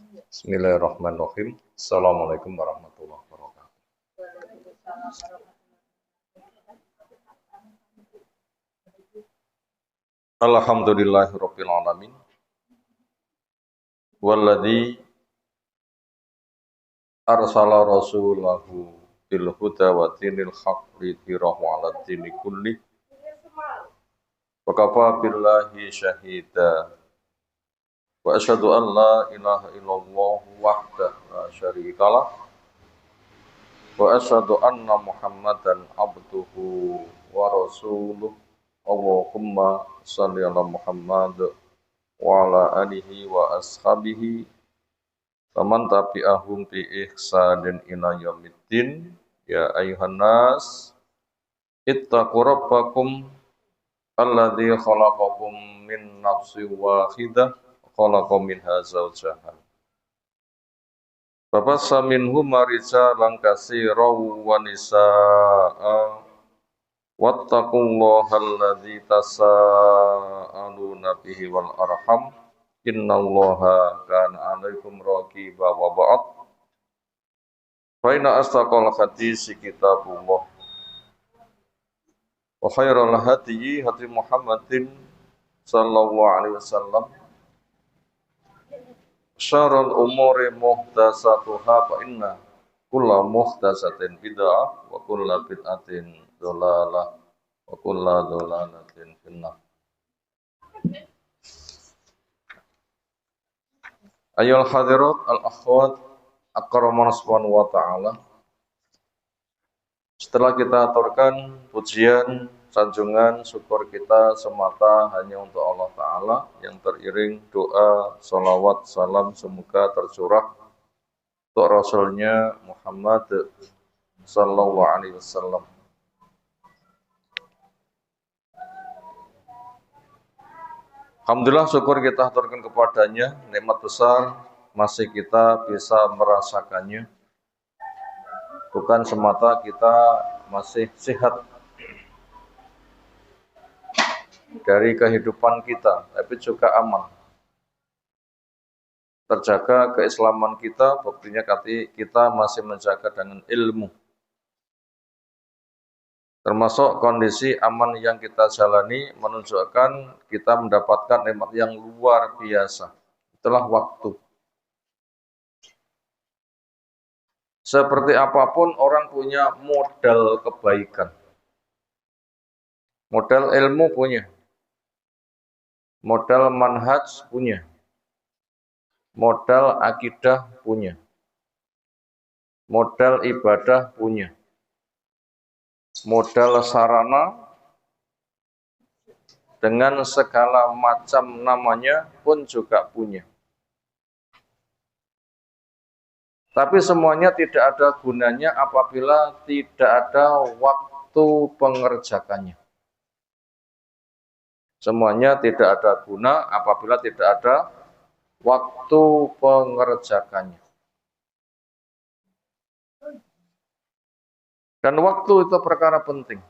Bismillahirrahmanirrahim. Assalamualaikum warahmatullahi wabarakatuh. Alhamdulillahirabbil alamin. Walladzi arsala rasulahu bil huda wa dinil haqq lidhirahu 'ala dini kulli. Wa kafa billahi syahida. Wa asyhadu an la ilaha illallah wahdahu la syarikalah. Wa asyhadu anna Muhammadan abduhu wa rasuluh. Allahumma shalli ala Muhammad wa ala alihi wa ashabihi faman tabi'ahum bi ihsanin ila yaumiddin. Ya ayuhan nas ittaqu rabbakum alladzi khalaqakum min nafsin wahidah khalaqa minha zawjaha babassa minhuma rijalan katsiran wa nisaa'a wattaqullaha alladzi tasaaluna bihi wal arham innallaha kana 'alaikum raqiba wa ba'd fa inna astaqal hadisi kitabullah wa khairal hadyi hadi Muhammadin sallallahu alaihi wasallam syarrul umuri muhdatsatuha fa inna kulla muhdatsatin bid'ah wa kulla bid'atin dhalalah wa kulla dhalalatin finnar. Ayyuhal hadirat al-akhwat akramana subhanahu wa ta'ala. Setelah kita aturkan pujian, sanjungan, syukur kita semata hanya untuk Allah Ta'ala yang teriring doa, salawat, salam semoga tercurah untuk Rasulnya Muhammad sallallahu alaihi wasallam. Alhamdulillah syukur kita aturkan kepadanya, nikmat besar masih kita bisa merasakannya. Bukan semata kita masih sehat dari kehidupan kita, tapi juga aman. Terjaga keislaman kita, buktinya kita masih menjaga dengan ilmu. Termasuk kondisi aman yang kita jalani menunjukkan kita mendapatkan nikmat yang luar biasa. Itulah waktu. Seperti apapun orang punya modal kebaikan. Modal ilmu punya. Modal manhaj punya. Modal akidah punya. Modal ibadah punya. Modal sarana dengan segala macam namanya pun juga punya. Tapi semuanya tidak ada gunanya apabila tidak ada waktu pengerjakannya. Semuanya tidak ada guna apabila tidak ada waktu pengerjakannya. Dan waktu itu perkara penting.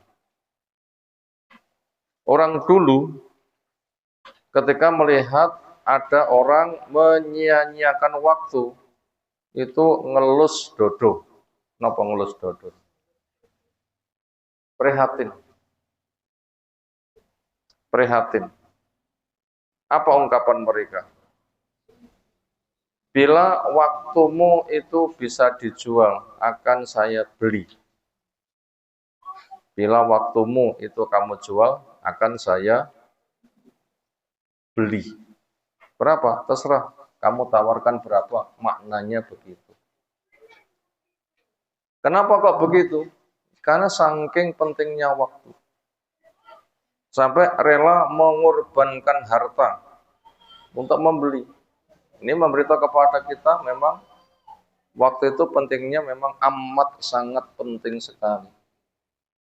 Orang dulu ketika melihat ada orang menyia-nyiakan waktu, itu ngelus dodo. Napa ngelus dodo? Prihatin. Prihatin. Apa ungkapan mereka? Bila waktumu itu bisa dijual, akan saya beli. Bila waktumu itu kamu jual, akan saya beli. Berapa? Terserah. Kamu tawarkan berapa? Maknanya begitu. Kenapa kok begitu? Karena saking pentingnya waktu. Sampai rela mengorbankan harta untuk membeli. Ini memberitahu kepada kita memang waktu itu pentingnya memang amat sangat penting sekali.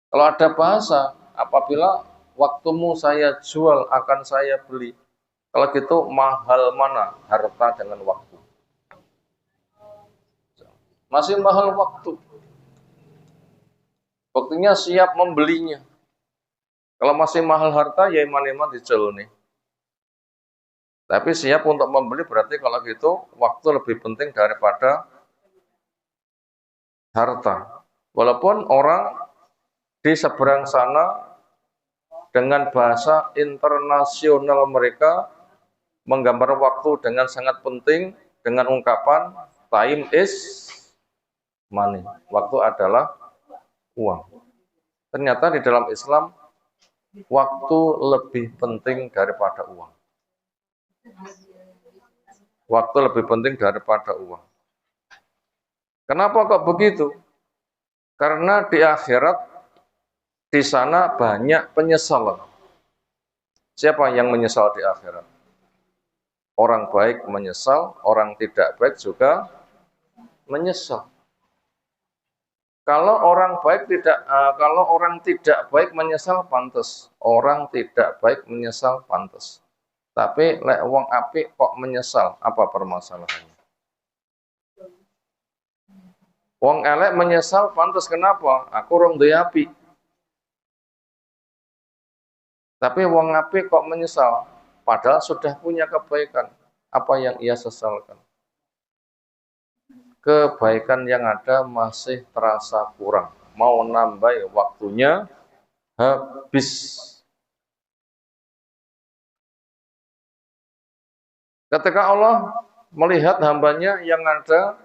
Kalau ada bahasa, apabila waktumu saya jual akan saya beli. Kalau gitu mahal mana harta dengan waktu? Masih mahal waktu. Waktunya siap membelinya. Kalau masih mahal harta, ya iman-iman dijual nih. Tapi siap untuk membeli berarti kalau gitu waktu lebih penting daripada harta. Walaupun orang di seberang sana dengan bahasa internasional mereka menggambar waktu dengan sangat penting dengan ungkapan time is money. Waktu adalah uang. Ternyata di dalam Islam waktu lebih penting daripada uang. Waktu lebih penting daripada uang. Kenapa kok begitu? Karena di akhirat di sana banyak penyesalan. Siapa yang menyesal di akhirat? Orang baik menyesal, orang tidak baik juga menyesal. Kalau orang tidak baik menyesal pantas. Orang tidak baik menyesal pantas. Tapi lek wong apik kok menyesal, apa permasalahannya? Wong elek menyesal pantas, kenapa? Aku rong duwe apik. Tapi wong apik kok menyesal, padahal sudah punya kebaikan. Apa yang ia sesalkan? Kebaikan yang ada masih terasa kurang. Mau nambah waktunya habis. Ketika Allah melihat hambanya yang ada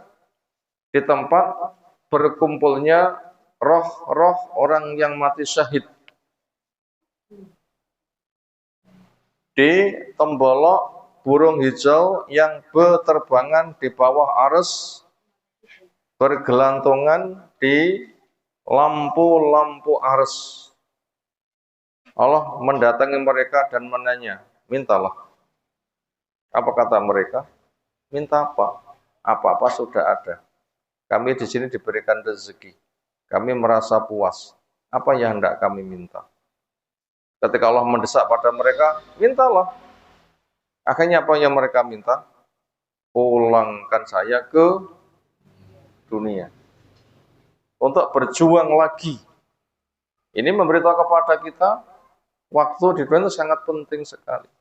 di tempat berkumpulnya roh-roh orang yang mati syahid di tembolok burung hijau yang berterbangan di bawah arus, bergelantungan di lampu-lampu arus. Allah mendatangi mereka dan menanya, mintalah. Apa kata mereka? Minta apa? Apa-apa sudah ada. Kami di sini diberikan rezeki. Kami merasa puas. Apa yang hendak kami minta? Ketika Allah mendesak pada mereka, mintalah. Akhirnya apa yang mereka minta? Pulangkan saya ke dunia. Untuk berjuang lagi. Ini memberitahu kepada kita, waktu di dunia itu sangat penting sekali.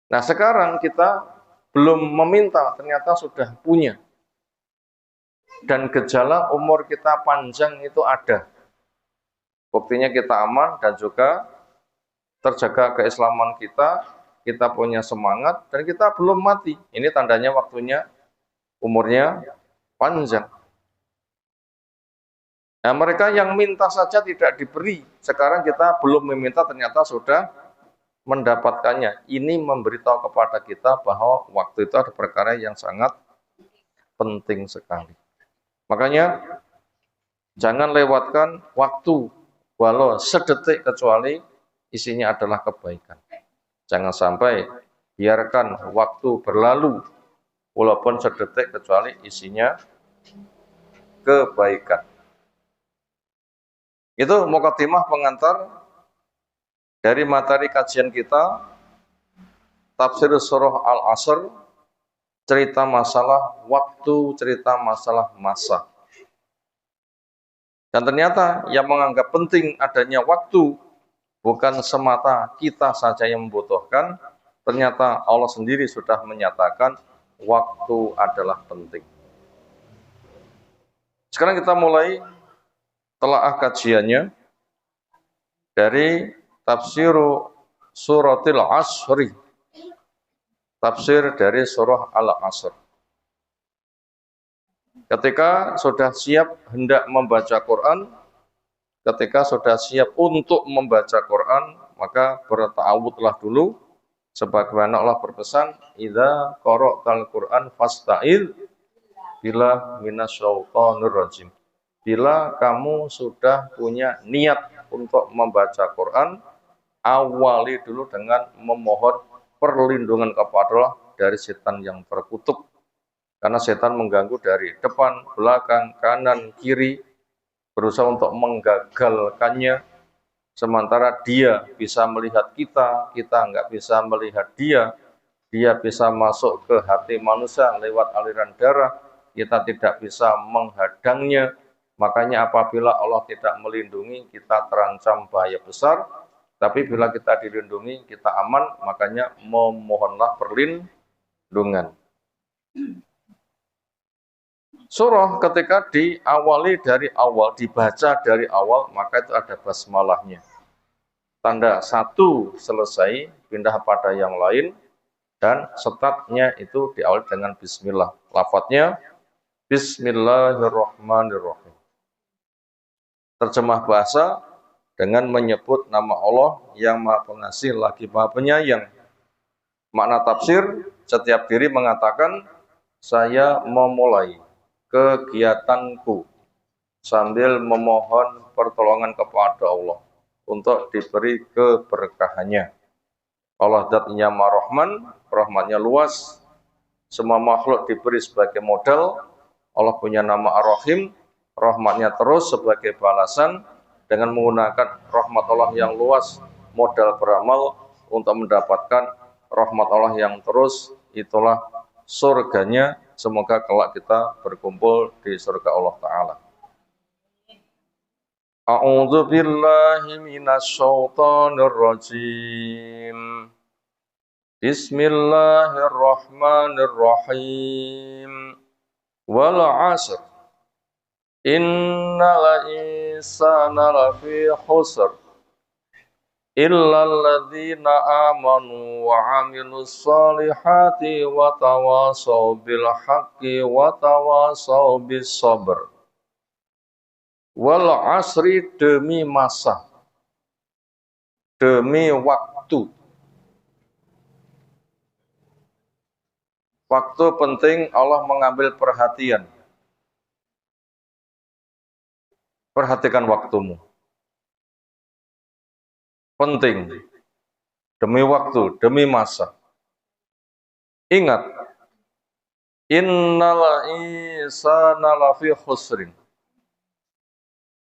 Nah sekarang kita belum meminta, ternyata sudah punya. Dan gejala umur kita panjang itu ada. Buktinya kita aman dan juga terjaga keislaman kita punya semangat, dan kita belum mati. Ini tandanya waktunya, umurnya panjang. Nah mereka yang minta saja tidak diberi. Sekarang kita belum meminta, ternyata sudah mendapatkannya. Ini memberitahu kepada kita bahwa waktu itu ada perkara yang sangat penting sekali. Makanya jangan lewatkan waktu walau sedetik kecuali isinya adalah kebaikan. Jangan sampai biarkan waktu berlalu walaupun sedetik kecuali isinya kebaikan. Itu mukadimah pengantar dari materi kajian kita, tafsir surah Al-Asr, cerita masalah waktu, cerita masalah masa. Dan ternyata yang menganggap penting adanya waktu, bukan semata kita saja yang membutuhkan, ternyata Allah sendiri sudah menyatakan waktu adalah penting. Sekarang kita mulai telaah kajiannya dari tafsir suratil Asri, tafsir dari surah Al-Asr. Ketika sudah siap hendak membaca Quran, ketika sudah siap untuk membaca Quran, maka berta'awudlah dulu, sebagaimana Allah berpesan, idza qara'tal Quran fasta'idz billahi minasyaitonir rajim. Bila kamu sudah punya niat untuk membaca Quran, awali dulu dengan memohon perlindungan kepada Allah dari setan yang terkutuk. Karena setan mengganggu dari depan, belakang, kanan, kiri, berusaha untuk menggagalkannya. Sementara dia bisa melihat kita, kita nggak bisa melihat dia. Dia bisa masuk ke hati manusia lewat aliran darah, kita tidak bisa menghadangnya. Makanya apabila Allah tidak melindungi, kita terancam bahaya besar. Tapi bila kita dilindungi, kita aman, makanya memohonlah perlindungan. Surah ketika diawali dari awal, dibaca dari awal, maka itu ada basmalahnya. Tanda satu selesai, pindah pada yang lain, dan startnya itu diawali dengan bismillah. Lafadznya, Bismillahirrahmanirrahim. Terjemah bahasa, dengan menyebut nama Allah yang Maha Pengasih lagi Maha Penyayang. Makna tafsir, setiap diri mengatakan, saya memulai kegiatanku sambil memohon pertolongan kepada Allah untuk diberi keberkahannya. Allah zatnya Maha Rahman, rahmatnya luas, semua makhluk diberi sebagai modal. Allah punya nama Ar-Rahim, rahmatnya terus sebagai balasan, dengan menggunakan rahmat Allah yang luas, modal beramal untuk mendapatkan rahmat Allah yang terus, itulah surganya. Semoga kelak kita berkumpul di surga Allah Ta'ala. A'udzu billahi minasyaitonir rajim. Bismillahirrahmanirrahim. Wal 'asr. Innal insana lafi khusr illal ladzina amanu wa 'amilus solihati wa tawasaw bil haqqi wa tawasaw bis sabr. Wal 'asri, demi masa, demi waktu. Waktu penting, Allah mengambil perhatian. Perhatikan waktumu. Penting. Demi waktu, demi masa. Ingat, innal insana lafi khusrin.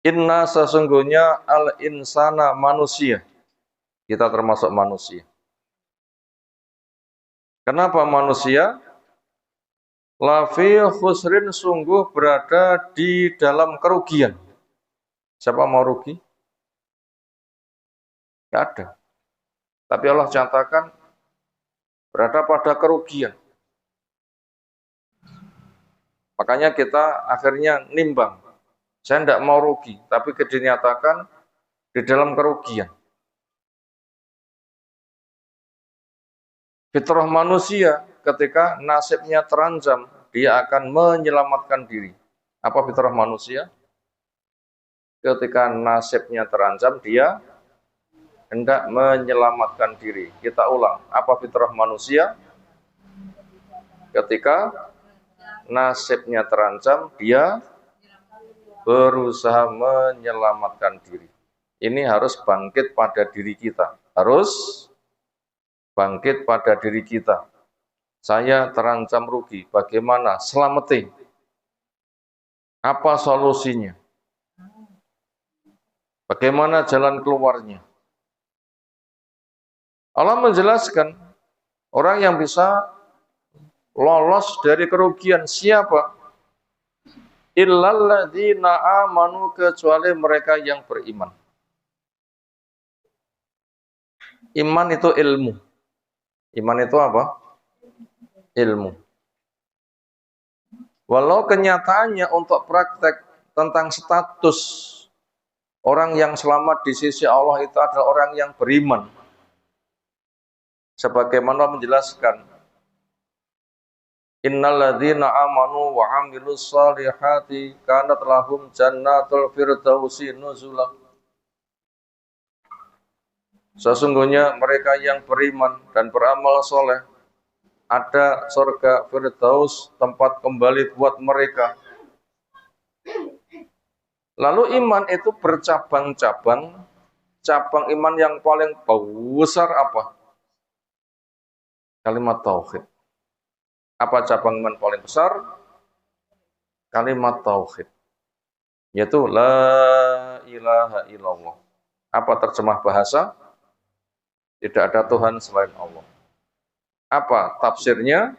Inna, sesungguhnya, al insana, manusia. Kita termasuk manusia. Kenapa manusia? Lafi khusrin, sungguh berada di dalam kerugian. Siapa mau rugi? Tidak ada. Tapi Allah catatkan berada pada kerugian. Makanya kita akhirnya nimbang. Saya tidak mau rugi, tapi dinyatakan di dalam kerugian. Fitrah manusia ketika nasibnya terancam, dia akan menyelamatkan diri. Apa fitrah manusia? Ketika nasibnya terancam, dia hendak menyelamatkan diri. Kita ulang, apa fitrah manusia? Ketika nasibnya terancam, dia berusaha menyelamatkan diri. Ini harus bangkit pada diri kita. Harus bangkit pada diri kita. Saya terancam rugi, bagaimana? Selamatin. Apa solusinya? Bagaimana jalan keluarnya? Allah menjelaskan, orang yang bisa lolos dari kerugian siapa? Illalladzina amanu, kecuali mereka yang beriman. Iman itu ilmu. Iman itu apa? Ilmu. Walau kenyataannya untuk praktek tentang status orang yang selamat di sisi Allah itu adalah orang yang beriman. Sebagaimana menjelaskan, innalladzina amanu wa 'amilus solihati kanat lahum jannatul firdausi nuzula. Sesungguhnya mereka yang beriman dan beramal soleh, ada surga Firdaus, tempat kembali buat mereka. Lalu iman itu bercabang-cabang. Cabang iman yang paling besar apa? Kalimat tauhid. Apa cabang iman paling besar? Kalimat tauhid. Yaitu la ilaha illallah. Apa terjemah bahasa? Tidak ada Tuhan selain Allah. Apa tafsirnya?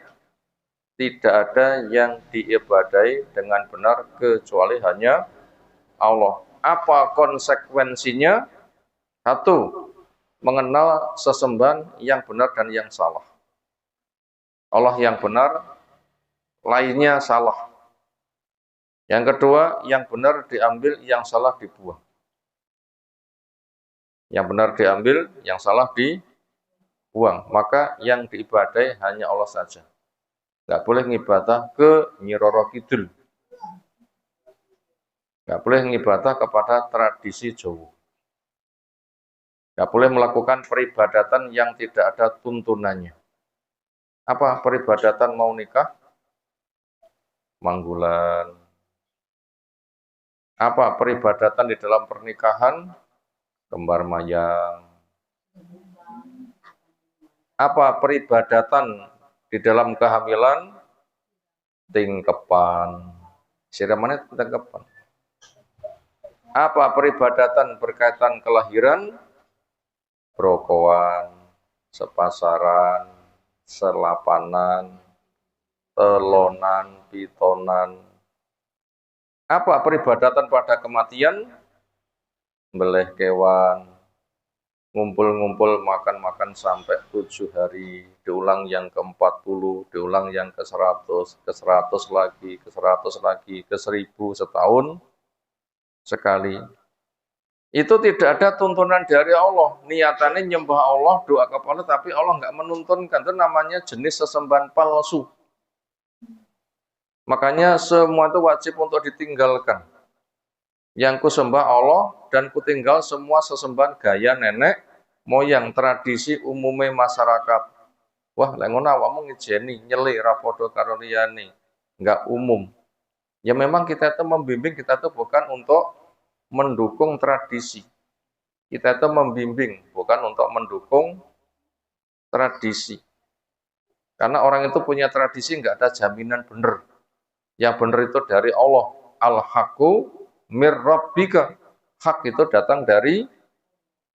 Tidak ada yang diibadai dengan benar kecuali hanya Allah. Apa konsekuensinya? Satu, mengenal sesembahan yang benar dan yang salah. Allah yang benar, lainnya salah. Yang kedua, yang benar diambil, yang salah dibuang. Yang benar diambil, yang salah dibuang. Maka yang diibadai hanya Allah saja. Nggak boleh ngibadah ke Nyi Roro Kidul. Nggak boleh ngibadah kepada tradisi Jawa. Nggak boleh melakukan peribadatan yang tidak ada tuntunannya. Apa peribadatan mau nikah? Manggulan. Apa peribadatan di dalam pernikahan? Kembar mayang. Apa peribadatan di dalam kehamilan? Tingkepan. Siramannya tingkepan. Apa peribadatan berkaitan kelahiran? Brokowan, sepasaran, selapanan, telonan, pitonan. Apa peribadatan pada kematian? Beleh kewan, ngumpul-ngumpul makan-makan sampai 7 hari, diulang yang ke-40, diulang yang ke-100, ke-100 lagi, ke-100 lagi, ke-1000 setahun sekali. Itu tidak ada tuntunan dari Allah. Niatannya nyembah Allah, doa kepada Allah, tapi Allah nggak menuntunkan. Itu namanya jenis sesembahan palsu. Makanya semua itu wajib untuk ditinggalkan. Yang kusembah Allah dan kutinggal semua sesembahan gaya nenek moyang, tradisi umumnya masyarakat. Wah, lek ngono awakmu ngijeni, nyele rapodo karo liyane. Enggak umum. Ya memang kita itu membimbing, kita itu bukan untuk mendukung tradisi. Kita itu membimbing, bukan untuk mendukung tradisi. Karena orang itu punya tradisi enggak ada jaminan benar. Yang benar itu dari Allah. Al-haqqu mir rabbika. Hak itu datang dari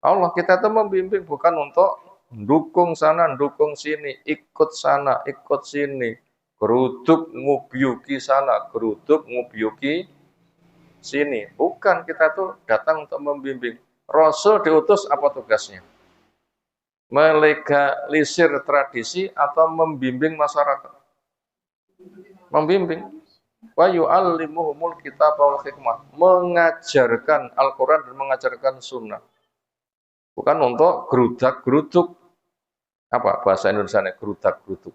Allah. Kita itu membimbing bukan untuk dukung sana, dukung sini, ikut sana, ikut sini, geruduk ngubyuki sana, geruduk ngubyuki sini. Bukan, kita tuh datang untuk membimbing. Rasul diutus apa tugasnya? Melegalisir tradisi atau membimbing masyarakat? Membimbing. Wa yu'allimuhumul kitab wal hikmah, mengajarkan Al-Quran dan mengajarkan sunnah. Bukan untuk gerudak-geruduk. Apa bahasa Indonesianya gerudak-geruduk?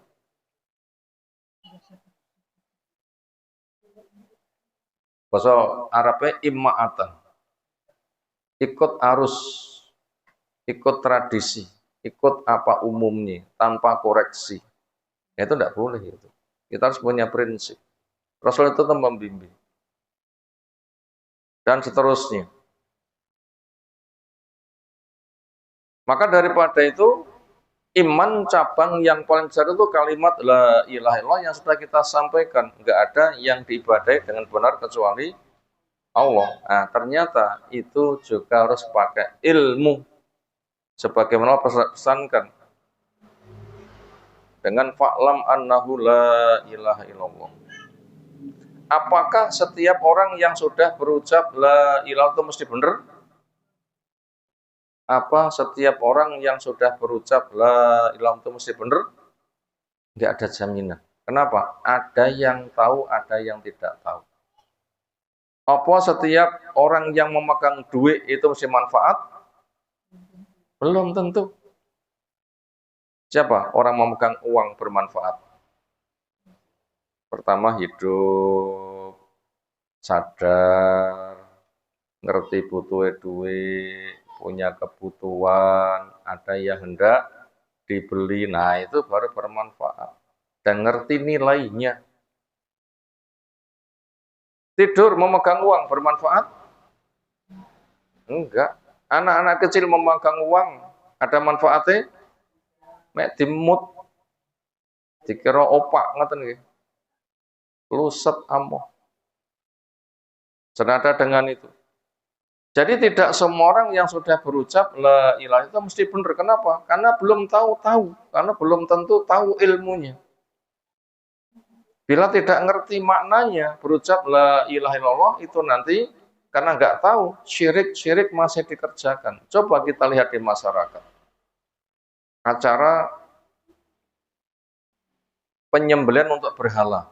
Bahasa Arabnya imma'atan. Ikut arus, ikut tradisi, ikut apa umumnya, tanpa koreksi. Itu tidak boleh itu. Kita harus punya prinsip. Rasul itu membimbing. Dan seterusnya. Maka daripada itu, iman cabang yang paling besar itu kalimat la ilaha illallah yang sudah kita sampaikan. Enggak ada yang diibadai dengan benar kecuali Allah. Nah, ternyata itu juga harus pakai ilmu. Sebagaimana pesankan. Dengan fa'lam annahu la ilaha illallah. Apakah setiap orang yang sudah berucap la ilaha itu mesti benar? Apa setiap orang yang sudah berucap la ilaha itu mesti benar? Enggak ada jaminan. Kenapa? Ada yang tahu, ada yang tidak tahu. Apa setiap orang yang memegang duit itu mesti manfaat? Belum tentu. Siapa orang memegang uang bermanfaat? Pertama hidup, sadar, ngerti butuh duit, punya kebutuhan, ada yang hendak dibeli, nah itu baru bermanfaat. Dan ngerti nilainya. Tidur memegang uang bermanfaat? Enggak. Anak-anak kecil memegang uang ada manfaatnya? Mek dimut, dikira opak ngoten nggih. Luset amoh. Senada dengan itu. Jadi tidak semua orang yang sudah berucap la ilaha itu mesti benar. Kenapa? Karena belum tahu. Karena belum tentu tahu ilmunya. Bila tidak ngerti maknanya, berucap la ilaha illallah itu nanti karena nggak tahu, syirik masih dikerjakan. Coba kita lihat di masyarakat. acara penyembelihan untuk berhala.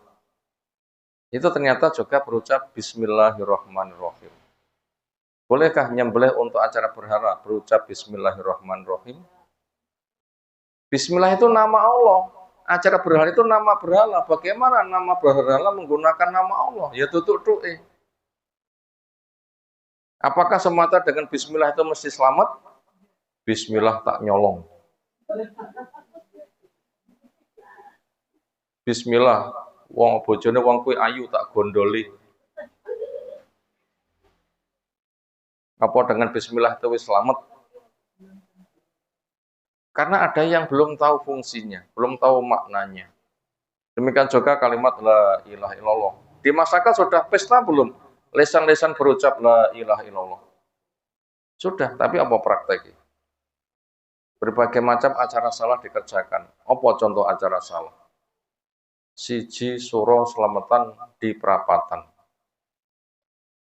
Itu ternyata juga berucap Bismillahirrahmanirrahim. Bolehkah nyembelih untuk acara berhala berucap Bismillahirrahmanirrahim? Bismillah itu nama Allah. Acara berhala itu nama berhala. Bagaimana nama berhala menggunakan nama Allah? Ya tutuk tu'e. Apakah semata dengan Bismillah itu mesti selamat? Bismillah tak nyolong. Bismillah, wong bojone wong kuwi ayu tak gondoli. Apa dengan Bismillah itu wis selamat? Karena ada yang belum tahu fungsinya, belum tahu maknanya. Demikian juga kalimat la ilaha illallah. Di masyarakat sudah pesta belum? Lesan-lesan berucap la ilaha illallah. Sudah, tapi apa prakteknya? Berbagai macam acara salah dikerjakan. Apa contoh acara salah? Siji suro selamatan di perapatan.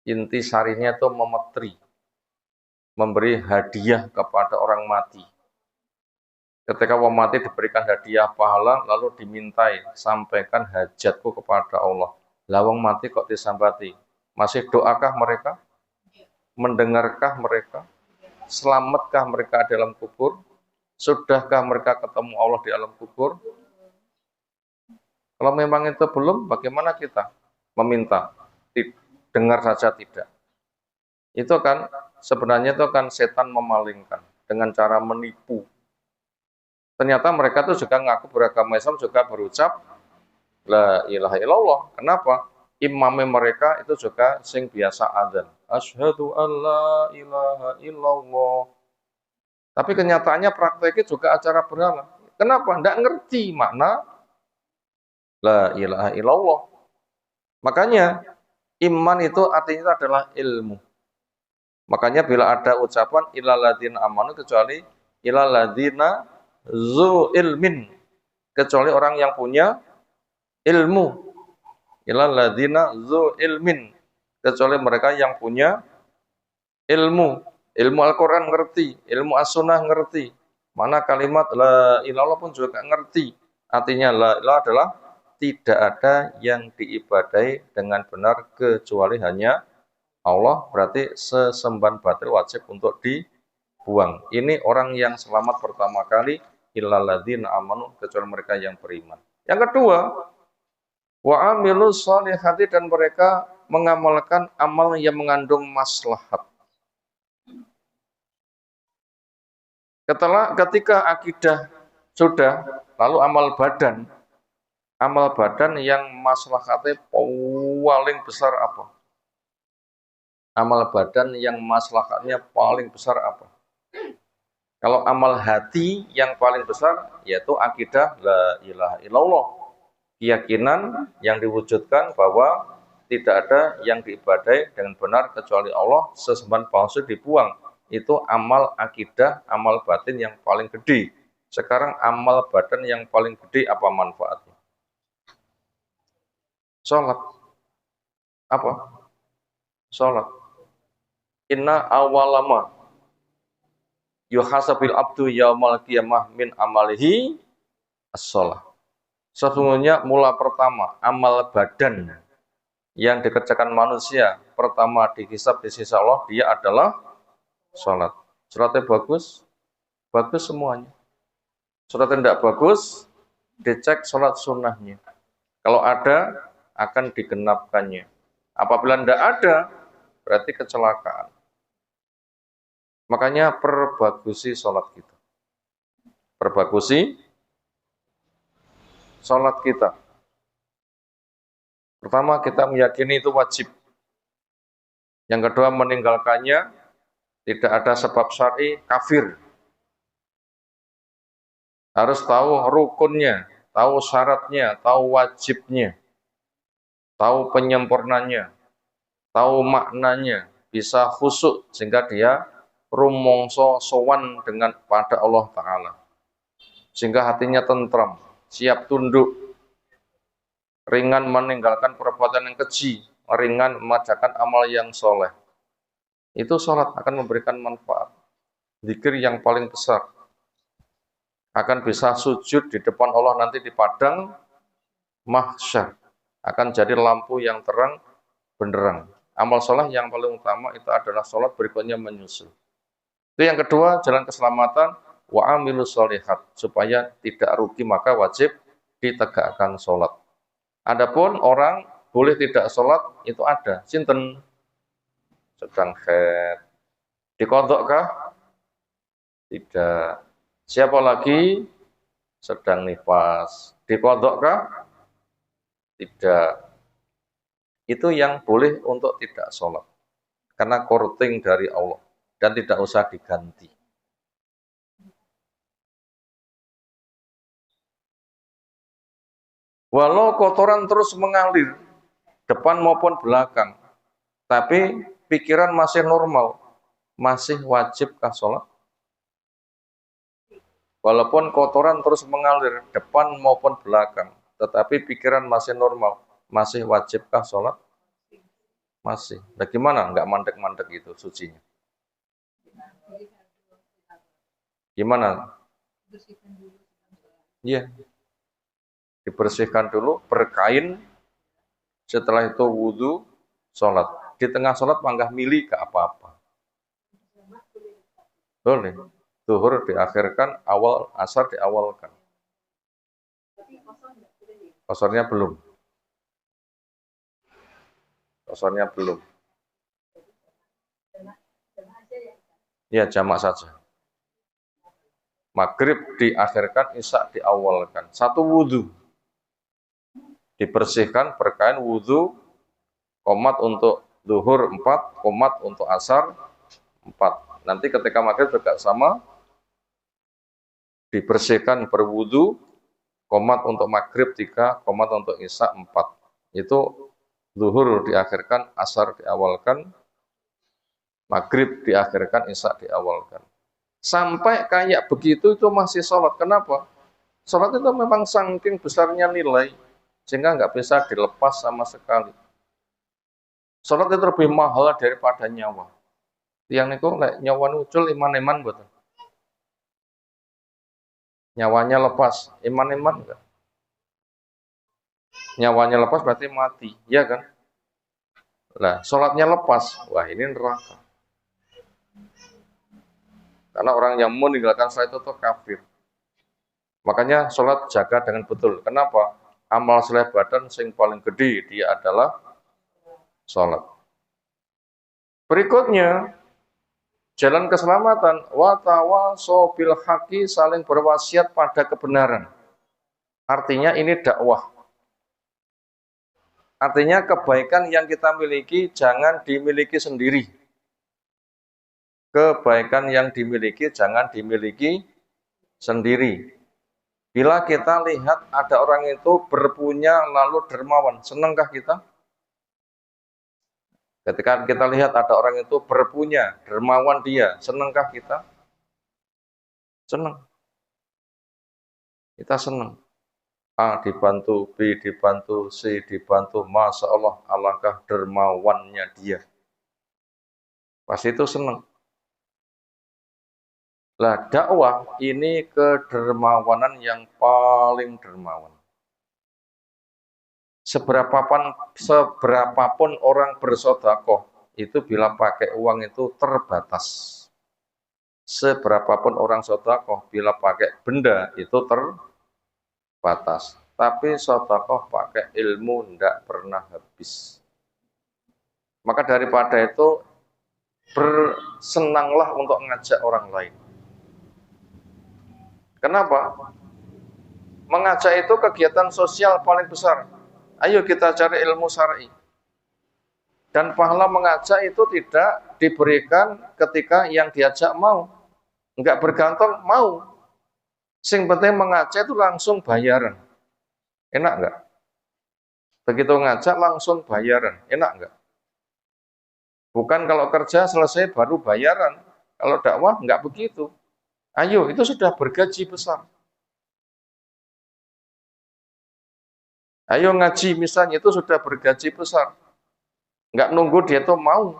Inti sarinya itu memetri, memberi hadiah kepada orang mati. Ketika orang mati diberikan hadiah pahala, lalu dimintai, sampaikan hajatku kepada Allah. Lawang mati kok disambati? Masih doakah mereka? Mendengarkah mereka? Selamatkah mereka dalam kubur? Sudahkah mereka ketemu Allah di alam kubur? Kalau memang itu belum, bagaimana kita meminta? Dengar saja tidak. Itu kan sebenarnya itu kan setan memalingkan dengan cara menipu. Ternyata mereka tuh juga ngaku beragama Islam, juga berucap la ilaha illallah. Kenapa? Imamnya mereka itu juga sing biasa adzan. Asyhadu alla ilaha illallah. Tapi kenyataannya prakteknya juga acara berhala. Kenapa? Tidak ngerti makna la ilaha illallah. Makanya iman itu artinya adalah ilmu. Makanya bila ada ucapan ilal ladzina amanu, kecuali ilal ladzina zu ilmin, kecuali orang yang punya ilmu. Ilal ladzina zu ilmin, kecuali mereka yang punya ilmu. Ilmu Al-Quran ngerti, ilmu As-Sunnah ngerti. Mana kalimat la ilallah pun juga ngerti. Artinya la ilallah adalah tidak ada yang diibadai dengan benar kecuali hanya Allah. Berarti sesembahan batil wajib untuk dibuang. Ini orang yang selamat pertama kali, illal ladzina amanu, kecuali mereka yang beriman. Yang kedua, wa amilus sholihati, dan mereka mengamalkan amal yang mengandung maslahat. Ketika akidah sudah, lalu amal badan yang maslahatnya paling besar apa? Amal badan yang maslahatnya paling besar apa? Kalau amal hati yang paling besar yaitu akidah la ilaha illallah. Keyakinan yang diwujudkan bahwa tidak ada yang diibadai dengan benar kecuali Allah, sesembahan palsu dibuang. Itu amal akidah, amal batin yang paling gede. Sekarang amal badan yang paling gede apa manfaatnya? Sholat. Apa? Sholat. Inna awalama yuhasabil abdu yaumal qiyamah min amalihi as-sholah. Sesungguhnya mula pertama amal badan yang dikerjakan manusia pertama dihisab di sisi Allah, dia adalah sholat. Sholatnya bagus, bagus semuanya. Sholatnya tidak bagus, dicek sholat sunnahnya. Kalau ada, akan digenapkannya. Apabila tidak ada, berarti kecelakaan. Makanya perbagusi sholat kita. Perbagusi sholat kita. Pertama, kita meyakini itu wajib. Yang kedua, meninggalkannya tidak ada sebab syar'i, kafir. Harus tahu rukunnya, tahu syaratnya, tahu wajibnya, tahu penyempurnanya, tahu maknanya, bisa khusyuk sehingga dia rumongso sowan dengan pada Allah Ta'ala. Sehingga hatinya tentram, siap tunduk, ringan meninggalkan perbuatan yang keji, ringan mengerjakan amal yang soleh. Itu sholat akan memberikan manfaat. Zikir yang paling besar. akan bisa sujud di depan Allah nanti di padang mahsyar, akan jadi lampu yang terang benderang. Amal soleh yang paling utama itu adalah sholat, berikutnya menyusul. Itu yang kedua, jalan keselamatan, wa amilu sholihat, supaya tidak rugi maka wajib ditegakkan sholat. Adapun orang boleh tidak sholat itu ada, sinten sedang haid, dikodhokkah? Tidak. Siapa lagi sedang nifas, dikodhokkah? Tidak. Itu yang boleh untuk tidak sholat. Karena korting dari Allah. Dan tidak usah diganti. Walau kotoran terus mengalir, depan maupun belakang, tapi pikiran masih normal, masih wajibkah sholat? Walaupun kotoran terus mengalir, depan maupun belakang, tetapi pikiran masih normal, masih wajibkah sholat? Masih. Nah gimana? Nggak mandek-mandek gitu sucinya. Gimana? Iya. Dibersihkan dulu, berkain, setelah itu wudhu, sholat. Di tengah sholat mangga milih ke apa-apa. Boleh. Zuhur diakhirkan, awal asar diawalkan. Kosornya belum. Kosornya belum. Ya, jamak saja. Maghrib diakhirkan, isya diawalkan. Satu wudhu. Dibersihkan, berkain, wudhu, qomat untuk zuhur 4, qomat untuk asar 4. Nanti ketika maghrib juga sama, dibersihkan berwudu, qomat untuk maghrib 3, qomat untuk isya 4. Itu zuhur diakhirkan, asar diawalkan, maghrib diakhirkan, isya diawalkan. Sampai kayak begitu itu masih sholat. Kenapa? Sholat itu memang saking besarnya nilai, sehingga nggak bisa dilepas sama sekali. Sholat itu lebih mahal daripada nyawa. Yang niku nyawa nucul iman-iman betul. Nyawanya lepas, iman-iman enggak? Nyawanya lepas berarti mati, ya kan? Nah, sholatnya lepas, wah ini neraka. Karena orang yang meninggalkan sholat itu tuh kafir. Makanya sholat jaga dengan betul. Kenapa? Amal soleh badan sing paling gede dia adalah sholat. Berikutnya, jalan keselamatan, wa tawasau bil haqi, saling berwasiat pada kebenaran. Artinya ini dakwah. Artinya kebaikan yang kita miliki jangan dimiliki sendiri. Kebaikan yang dimiliki jangan dimiliki sendiri. Bila kita lihat ada orang itu berpunya lalu dermawan, senangkah kita? Ketika kita lihat ada orang itu berpunya, dermawan dia, senangkah kita? Senang. Kita senang. A dibantu, B dibantu, C dibantu, Masya Allah, alangkah dermawannya dia. Pasti itu senang. Lah dakwah ini kedermawanan yang paling dermawan. Seberapapun orang bersedekah itu bila pakai uang itu terbatas. Seberapapun orang sedekah bila pakai benda itu terbatas. Tapi sedekah pakai ilmu tidak pernah habis. Maka daripada itu bersenanglah untuk mengajak orang lain. Kenapa? Mengajak itu kegiatan sosial paling besar. Ayo kita cari ilmu syar'i. Dan pahala mengajak itu tidak diberikan ketika yang diajak mau. Enggak bergantung mau. Sing penting mengajak itu langsung bayaran. Enak enggak? Begitu ngajak langsung bayaran. Enak enggak? Bukan kalau kerja selesai baru bayaran. Kalau dakwah enggak begitu. Ayo, itu sudah bergaji besar. Ayo ngaji misalnya itu sudah bergaji besar. Enggak nunggu dia tuh mau.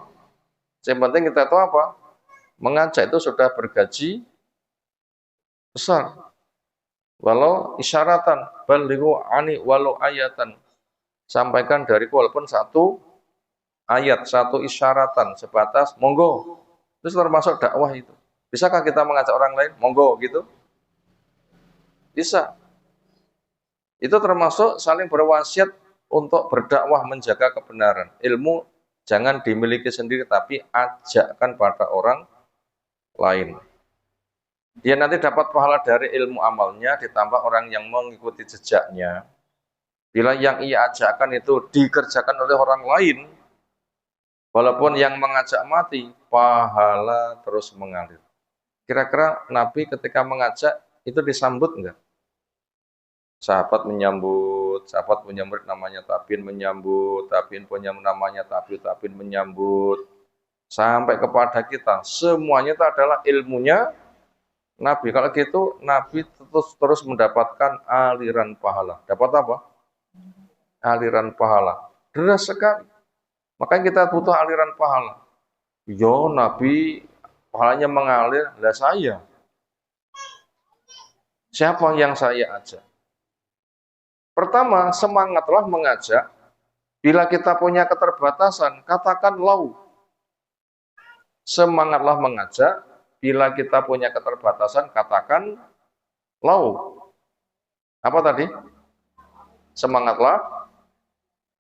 Yang penting kita tahu apa? Mengajak itu sudah bergaji besar. walau isyaratan, balighu ani walau ayatan. Sampaikan dariku walaupun satu ayat, satu isyaratan, sebatas monggo. Itu termasuk dakwah itu. Bisakah kita mengajak orang lain? Monggo gitu? Bisa. Itu termasuk saling berwasiat untuk berdakwah menjaga kebenaran. Ilmu jangan dimiliki sendiri, tapi ajakkan pada orang lain. Dia nanti dapat pahala dari ilmu amalnya, ditambah orang yang mengikuti jejaknya. Bila yang ia ajakkan itu dikerjakan oleh orang lain, walaupun yang mengajak mati, pahala terus mengalir. Kira-kira Nabi ketika mengajak itu disambut enggak? Sahabat menyambut namanya Tabin menyambut, Tabin punya namanya Tabin menyambut. Sampai kepada kita, semuanya itu adalah ilmunya Nabi. Kalau gitu, Nabi terus mendapatkan aliran pahala. Dapat apa? Aliran pahala. Deras sekali. Makanya kita butuh aliran pahala. Yo, Nabi pahalanya mengalir, lah saya. Siapa yang saya ajak? Pertama, semangatlah mengajak. Bila kita punya keterbatasan, katakan lau. Semangatlah mengajak. Bila kita punya keterbatasan, katakan lau. Apa tadi? Semangatlah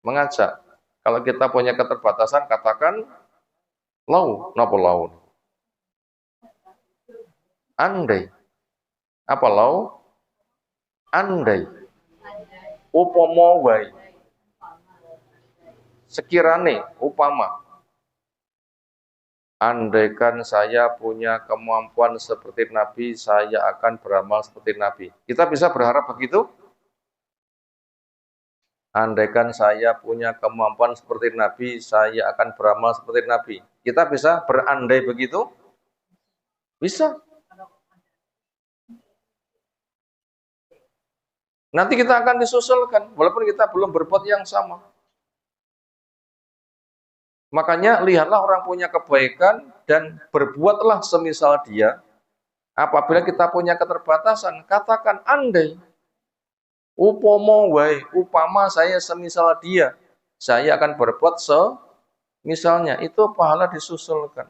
mengajak. Kalau kita punya keterbatasan, katakan lau. Napa lau? Andai. Apa lau? Andai. Upama wae. Sekirane, upama. Andaikan saya punya kemampuan seperti Nabi, saya akan beramal seperti Nabi. Kita bisa berharap begitu? Andaikan saya punya kemampuan seperti Nabi, saya akan beramal seperti Nabi. Kita bisa berandai begitu? Bisa. Nanti kita akan disusulkan, walaupun kita belum berbuat yang sama. Makanya lihatlah orang punya kebaikan dan berbuatlah semisal dia. Apabila kita punya keterbatasan, katakan andai. Upama wae, upama saya semisal dia, saya akan berbuat misalnya. Itu pahala disusulkan.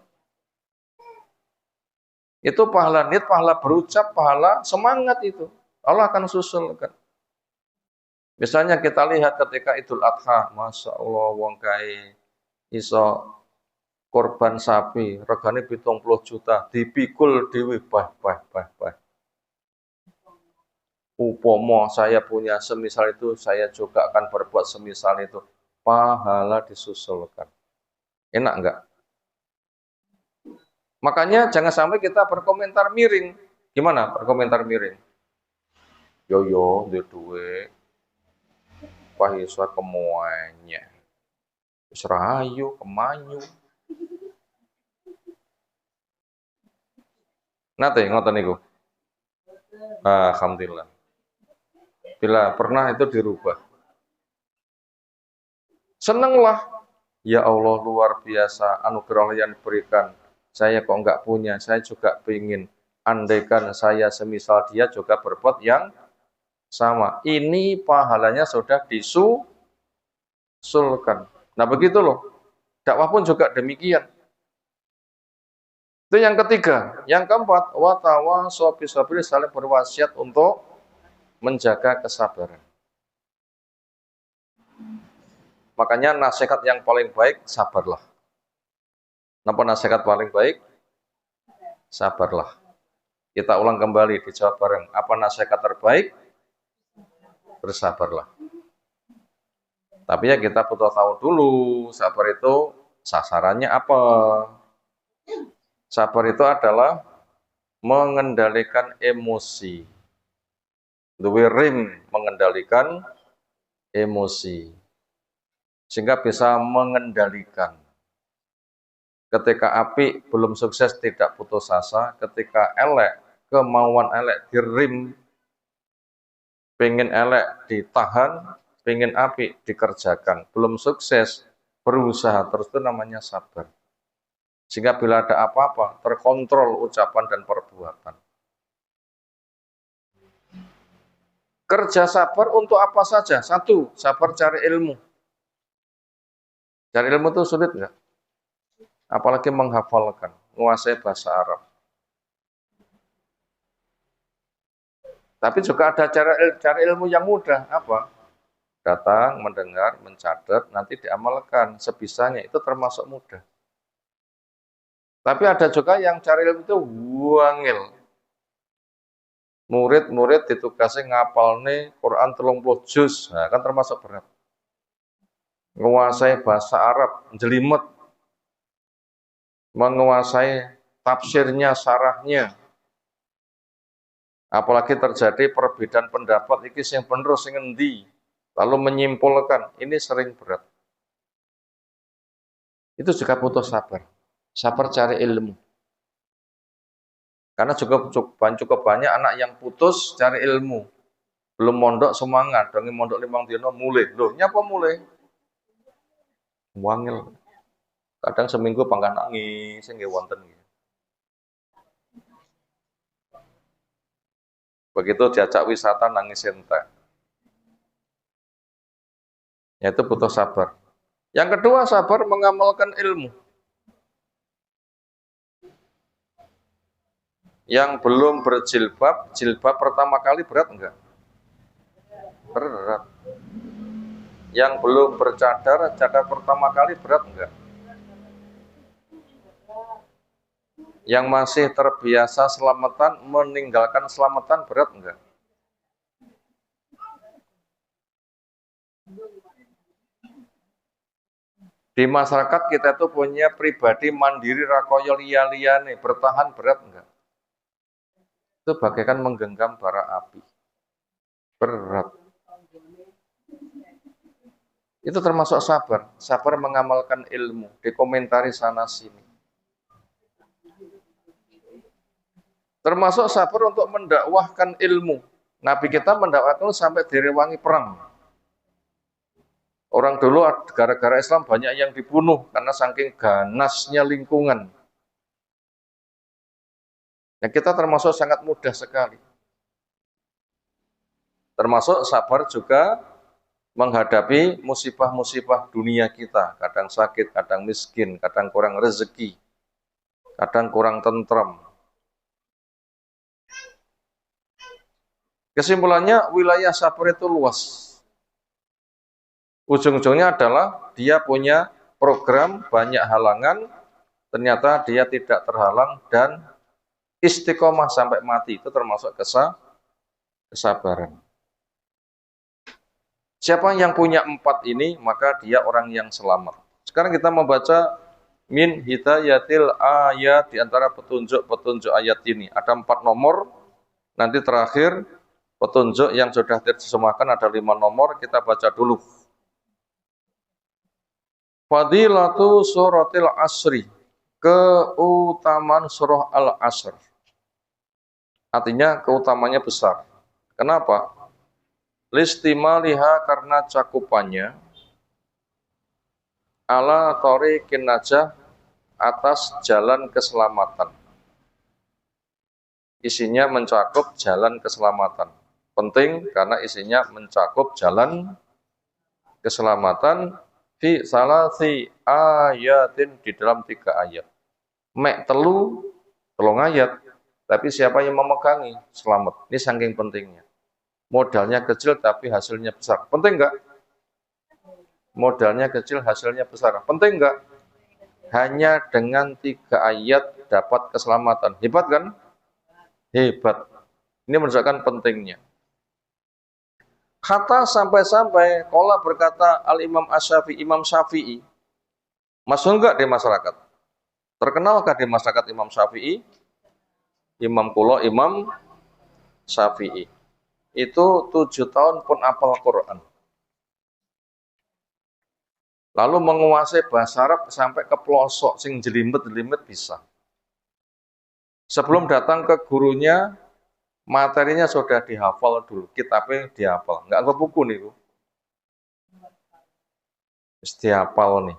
Itu pahala niat, pahala berucap, pahala semangat itu. Allah akan susulkan. Misalnya kita lihat ketika Idul Adha, Masya Allah, wong kai iso korban sapi, regane 70 juta, dipikul dewi, bah. Upomo saya punya semisal itu, saya juga akan berbuat semisal itu. Pahala disusulkan. Enak enggak? Makanya jangan sampai kita berkomentar miring. Gimana berkomentar miring? Yo, duwe pahiswa kemuanya. Serayu, kemanyu. Nate ngoten niku. Alhamdulillah. Bila pernah itu dirubah. Senenglah. Ya Allah, luar biasa anugerah yang diberikan. Saya kok enggak punya, saya juga ingin. Andaikan saya semisal dia juga berbuat yang sama. Ini pahalanya sudah disusulkan. Nah begitu loh. Dakwah pun juga demikian. Itu yang ketiga. Yang keempat, watawasau bisabir, saling berwasiat untuk menjaga kesabaran. Makanya nasihat yang paling baik, sabarlah. Napa nasihat paling baik? Sabarlah. Kita ulang kembali, dijawab bareng. Apa nasihat terbaik? Bersabarlah. Tapi ya kita butuh tahu dulu, sabar itu sasarannya apa? Sabar itu adalah mengendalikan emosi. Duwe rim, mengendalikan emosi. Sehingga bisa mengendalikan. Ketika api belum sukses tidak putus asa, ketika elek, kemauan elek dirim, pengen elek ditahan, pengen api dikerjakan, belum sukses, berusaha terus, itu namanya sabar. Sehingga bila ada apa-apa, terkontrol ucapan dan perbuatan. Kerja sabar untuk apa saja? Satu, sabar cari ilmu. Cari ilmu itu sulit nggak? Apalagi menghafalkan, menguasai bahasa Arab. Tapi juga ada cara ilmu yang mudah. Apa? Datang, mendengar, mencatat, nanti diamalkan sebisanya. Itu termasuk mudah. Tapi ada juga yang cari ilmu itu wangil. Murid-murid ditugasi ngapal nih Quran 30 juz, nah, kan termasuk berat. Menguasai bahasa Arab, jelimet, menguasai tafsirnya, syarahnya. Apalagi terjadi perbedaan pendapat, iki sing bener sing endi, lalu menyimpulkan, ini sering berat. Itu juga butuh sabar. Sabar cari ilmu. Karena cukup banyak anak yang putus cari ilmu. Belum mondok semangat, dongeng mondok 5 dino mulai. Loh, nyapa mulai? Wangil. Kadang seminggu pangkat nangis, nggih wonten. Begitu diajak wisata nangis entek. Yaitu butuh sabar. Yang kedua, sabar mengamalkan ilmu. Yang belum berjilbab, jilbab pertama kali berat enggak? Berat. Yang belum bercadar, cadar pertama kali berat enggak? Yang masih terbiasa selamatan, meninggalkan selamatan berat enggak? Di masyarakat kita tuh punya pribadi mandiri rakoyo liya-liyane, bertahan berat enggak? Itu bagaikan menggenggam bara api. Berat. Itu termasuk sabar. Sabar mengamalkan ilmu, dikomentari sana sini. Termasuk sabar untuk mendakwahkan ilmu. Nabi kita mendakwahkan sampai direwangi perang. Orang dulu gara-gara Islam banyak yang dibunuh karena saking ganasnya lingkungan. Nah, kita termasuk sangat mudah sekali. Termasuk sabar juga menghadapi musibah-musibah dunia kita. Kadang sakit, kadang miskin, kadang kurang rezeki, kadang kurang tentram. Kesimpulannya, wilayah sabar itu luas. Ujung-ujungnya adalah dia punya program banyak halangan, ternyata dia tidak terhalang dan istiqomah sampai mati. Itu termasuk kesabaran. Siapa yang punya 4 ini, maka dia orang yang selamat. Sekarang kita membaca min hidayatil ayat, di antara petunjuk-petunjuk ayat ini. Ada 4 nomor, nanti terakhir petunjuk yang sudah diterjemahkan ada 5 nomor, kita baca dulu. Fadilatu suratil asri, keutamaan surah al-asr. Artinya keutamanya besar. Kenapa? Listimaliha, karena cakupannya ala thoriqin najah, atas jalan keselamatan. Isinya mencakup jalan keselamatan. Penting karena isinya mencakup jalan keselamatan fi salasi ayatin, di dalam 3 ayat. Mek telung ayat, tapi siapa yang memegangi selamat. Ini saking pentingnya. Modalnya kecil tapi hasilnya besar. Penting enggak? Modalnya kecil, hasilnya besar. Penting enggak? Hanya dengan 3 ayat dapat keselamatan. Hebat kan? Hebat. Ini menunjukkan pentingnya. Kata sampai-sampai qala, berkata Al-Imam Asy-Syafi'i, Imam Syafi'i. Masuk enggak di masyarakat? Terkenalkah di masyarakat Imam Syafi'i? Imam kulo, Imam Syafi'i. Itu 7 tahun pun apal Quran. Lalu menguasai bahasa Arab sampai ke pelosok, sing jelimet-jelimet bisa. Sebelum datang ke gurunya, materinya sudah dihafal dulu, kitabnya dihafal. Enggak ke buku nih, Bu. Dihafal nih.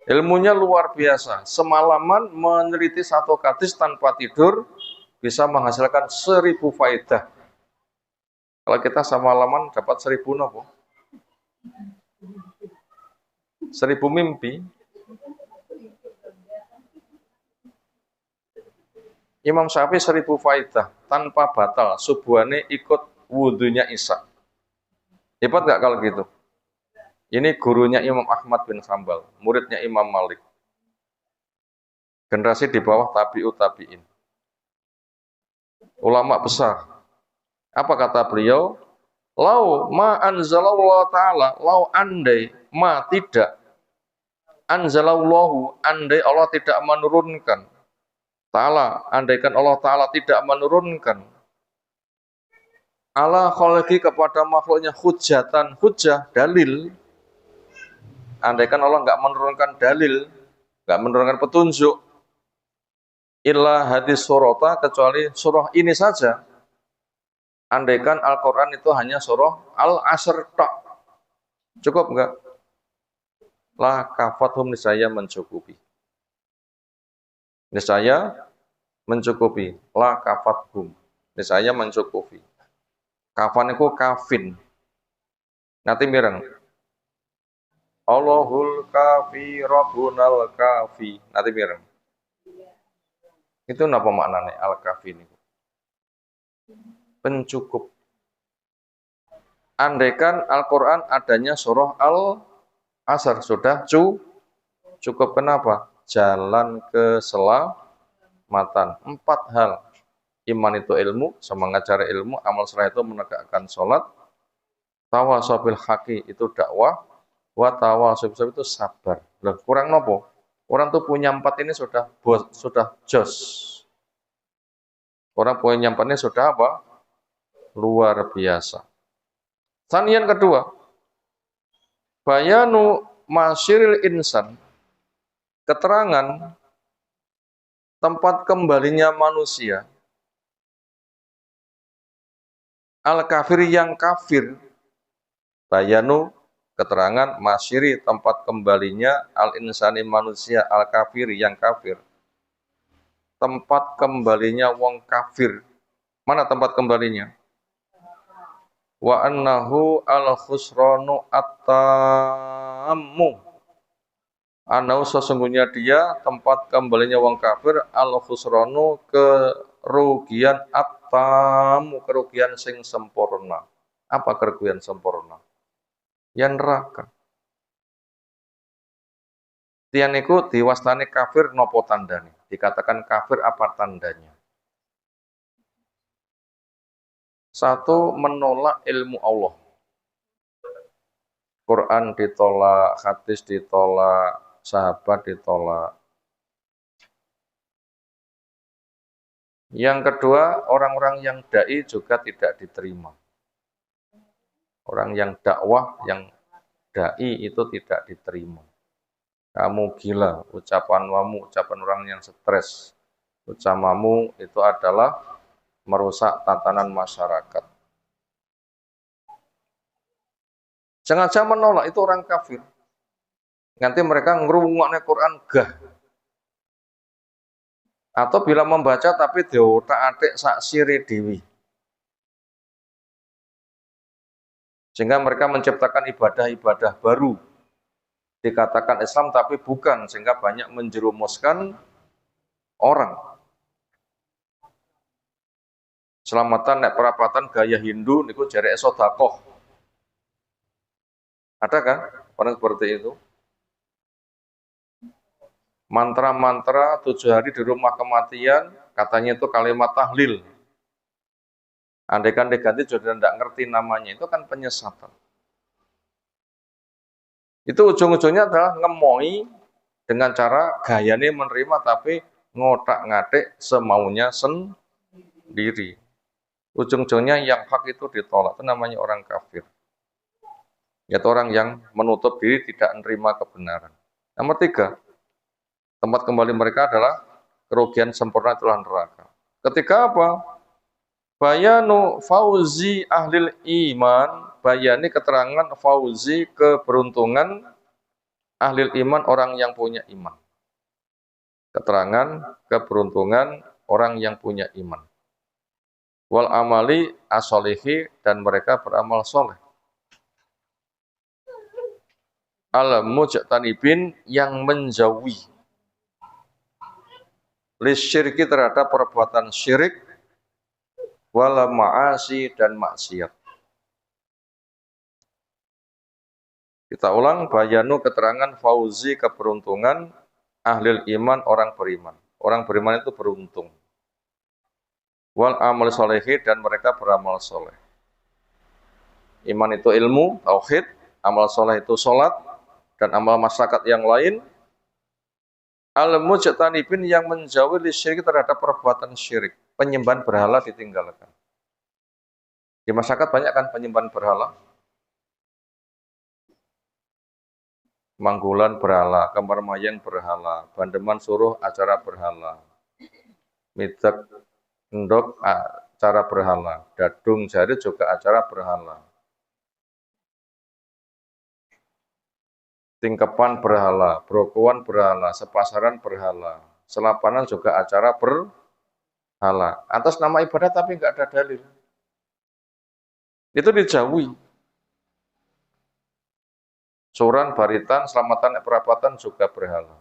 Ilmunya luar biasa. Semalaman meneliti 1 hadis tanpa tidur, bisa menghasilkan 1000 faedah. Kalau kita semalaman dapat 1000 nopo? 1000 mimpi. Imam Syafi'i 1000 faidah tanpa batal. Subuhane ikut wudhunya Isa. Hebat nggak kalau gitu? Ini gurunya Imam Ahmad bin Hambal, muridnya Imam Malik. Generasi di bawah tabi'ut tabi'in. Ulama besar. Apa kata beliau? Lau ma anzalallahu ta'ala, lau andai ma tidak anzalallahu, andai Allah tidak menurunkan. Ta'ala, andaikan Allah Ta'ala tidak menurunkan ala khalqi kepada makhluknya hujatan, hujah, dalil. Andaikan Allah nggak menurunkan dalil, nggak menurunkan petunjuk, illa hadis surata, kecuali surah ini saja. Andaikan Al-Quran itu hanya surah Al-Asr tak, cukup nggak? La kafathum, niscaya mencukupi. Niscaya mencukupi. La kafathum, niscaya mencukupi. Kafan itu kafin. Nanti mireng. Allahul kafi Rabbunal kafi. Nanti mireng. Itu apa maknanya al-kafi ini? Pencukup. Andaikan Al-Quran adanya surah Al-Asr, sudah cukup. Kenapa? Jalan keselamatan. 4 hal. Iman itu ilmu, semangat cari ilmu. Amal saleh itu menegakkan sholat. Tawasau bil haqi itu dakwah. Wa tawasau itu sabar. Loh, kurang nopo? Orang tuh punya 4 ini sudah jos. Orang punya 4 ini sudah apa? Luar biasa. Yang kedua, bayanu masyiril insan, keterangan tempat kembalinya manusia. Al-kafir, yang kafir. Bayanu, keterangan masyiri, tempat kembalinya al-insani, manusia, al-kafir, yang kafir. Tempat kembalinya wong kafir. Mana tempat kembalinya? Wa annahu al-khusranu at-tammu. Annahu, sesungguhnya dia, tempat kembalinya wong kafir, al-khusranu, kerugian at-tammu, kerugian sing sempurna. Apa kerugian sempurna? Yang neraka. Tian niku diwastani kafir nopo tandane? Dikatakan kafir apa tandanya? 1, menolak ilmu Allah. Quran ditolak, hadis ditolak, sahabat ditolak. Yang kedua, orang-orang yang dai juga tidak diterima. Orang yang dakwah, yang dai itu tidak diterima. Kamu gila, ucapanmu, ucapan orang yang stres. Ucapanmu itu adalah merusak tatanan masyarakat. Sengaja menolak, itu orang kafir. Nanti mereka ngerungokne Quran gah. Atau bila membaca tapi diotak-atik sak sire dewi. Sehingga mereka menciptakan ibadah-ibadah baru. Dikatakan Islam tapi bukan, sehingga banyak menjerumuskan orang. Selamatan nek perapatan gaya Hindu niku jareke sedekah. Ada kan orang seperti itu? Mantra-mantra 7 hari di rumah kematian, katanya itu kalimat tahlil. Andaikan diganti sudah tidak ngerti namanya, itu kan penyesatan. Itu ujung-ujungnya adalah ngemoi dengan cara gayane menerima tapi ngotak-ngatik semaunya sendiri. Ujung-ujungnya yang hak itu ditolak, itu namanya orang kafir. Yaitu orang yang menutup diri, tidak menerima kebenaran. Nomor 3, tempat kembali mereka adalah kerugian sempurna, itulah neraka. Ketiga apa? Bayanu fauzi ahlil iman, bayani keterangan fauzi, keberuntungan ahlil iman, orang yang punya iman. Keterangan keberuntungan orang yang punya iman. wal amali as-solihi, dan mereka beramal soleh. Al-mujtanibin, yang menjauhi lisyirki, terhadap perbuatan syirik, wal ma'asi, dan maksiat. Kita ulang, bayanu keterangan fauzi, keberuntungan, ahlil iman, orang beriman. Orang beriman itu beruntung. Wal amal solehi, dan mereka beramal soleh. Iman itu ilmu, tauhid, amal soleh itu sholat, dan amal masyarakat yang lain. Al-mujtanibin, yang menjauhi syirik, terhadap perbuatan syirik. Penyembahan berhala ditinggalkan. Di masyarakat banyak kan penyembahan berhala? Manggulan berhala, kamar mayang berhala, bandeman suruh acara berhala, mitek endok acara berhala, dadung jari juga acara berhala, tingkepan berhala, brokowan berhala, sepasaran berhala, selapanan juga acara berhala. Atas nama ibadah tapi nggak ada dalil. Itu dijauhi. Suran, baritan, selamatan, perapatan juga berhala.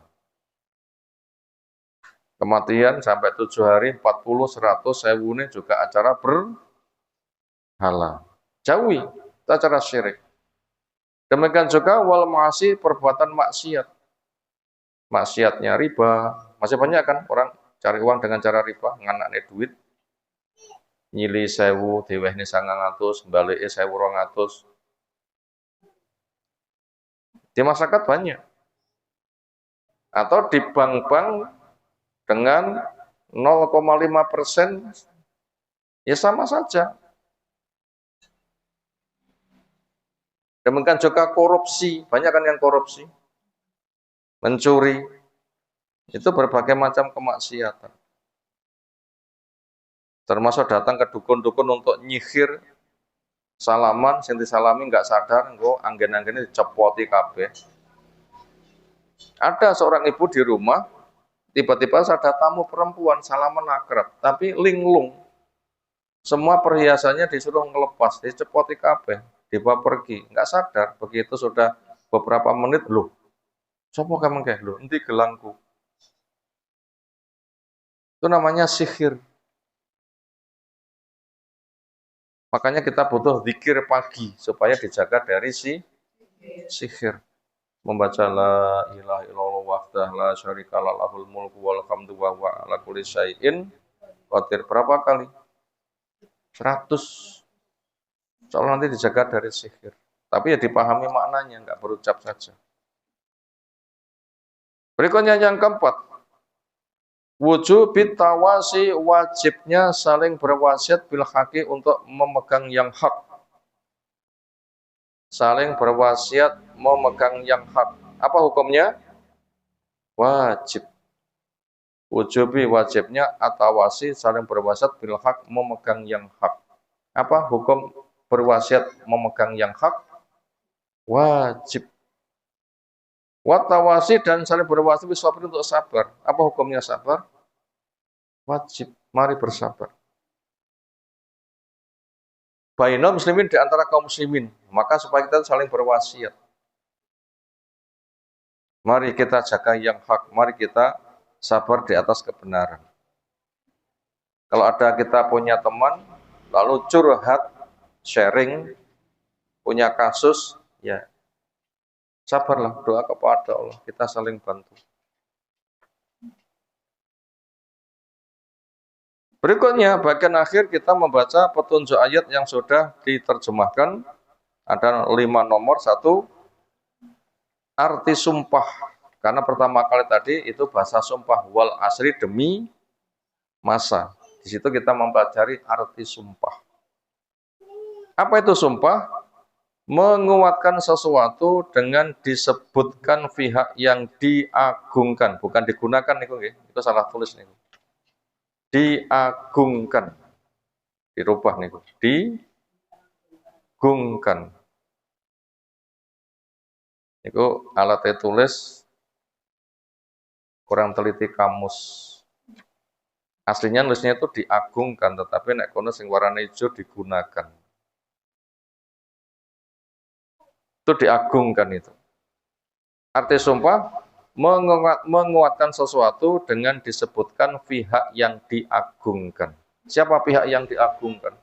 Kematian sampai 7 hari, 40, 100, 1000 ini juga acara berhala. Jauhi, itu acara syirik. Demikian juga wal ma'asi, perbuatan maksiat. Maksiatnya riba. Masih banyak kan orang cari uang dengan cara riba, nganakne duit. Nyili 1000, diwehne 900, balike 1200. Di masyarakat banyak. Atau di bank-bank dengan 0,5%, ya sama saja. Demikian juga korupsi, banyak kan yang korupsi, mencuri, itu berbagai macam kemaksiatan. Termasuk datang ke dukun-dukun untuk nyihir, salaman, sing disalami nggak sadar, engko anggen-anggene dicepoti kabeh. Ada seorang ibu di rumah, tiba-tiba ada tamu perempuan, salaman akrab, tapi linglung. Semua perhiasannya disuruh ngelepas, dicepoti kabeh, dibawa pergi, nggak sadar. Begitu sudah beberapa menit, loh, sopo kamu kayak loh, nanti gelangku. Itu namanya sihir. Makanya kita butuh zikir pagi supaya dijaga dari sihir. Membaca la ilaha illallah wahdah la syarikalah lahul mulku wal hamdu wa huwa ala kulli syai'in qadir. Berapa kali? 100. Soalnya nanti dijaga dari sihir. Tapi ya dipahami maknanya, nggak berucap saja. Berikutnya yang keempat, wujub tawasi, wajibnya saling berwasiat bil haqi, untuk memegang yang hak. Saling berwasiat memegang yang hak. Apa hukumnya? Wajib. Wujubi, wajibnya atawasi, saling berwasiat bil haq, memegang yang hak. Apa hukum berwasiat memegang yang hak? Wajib. Watawasi, dan saling berwasiat bisabri, untuk sabar. Apa hukumnya sabar? Wajib. Mari bersabar. Bainal muslimin, di antara kaum muslimin, maka supaya kita saling berwasiat. Mari kita jaga yang hak, mari kita sabar di atas kebenaran. Kalau ada kita punya teman, lalu curhat, sharing, punya kasus, ya sabarlah, doa kepada Allah, kita saling bantu. Berikutnya, bagian akhir kita membaca petunjuk ayat yang sudah diterjemahkan. Ada 5 nomor. 1, arti sumpah. Karena pertama kali tadi itu bahasa sumpah, wal asri, demi masa. Di situ kita mempelajari arti sumpah. Apa itu sumpah? Menguatkan sesuatu dengan disebutkan pihak yang diagungkan, bukan digunakan niku nggih. Itu salah tulis niku. Diagungkan. Dirubah niku. Digungkan. Niku alat tulis kurang teliti kamus. Aslinya nulisnya itu diagungkan, tetapi nek kono sing warna hijau digunakan. Itu diagungkan itu. Arti sumpah menguatkan sesuatu dengan disebutkan pihak yang diagungkan. Siapa pihak yang diagungkan?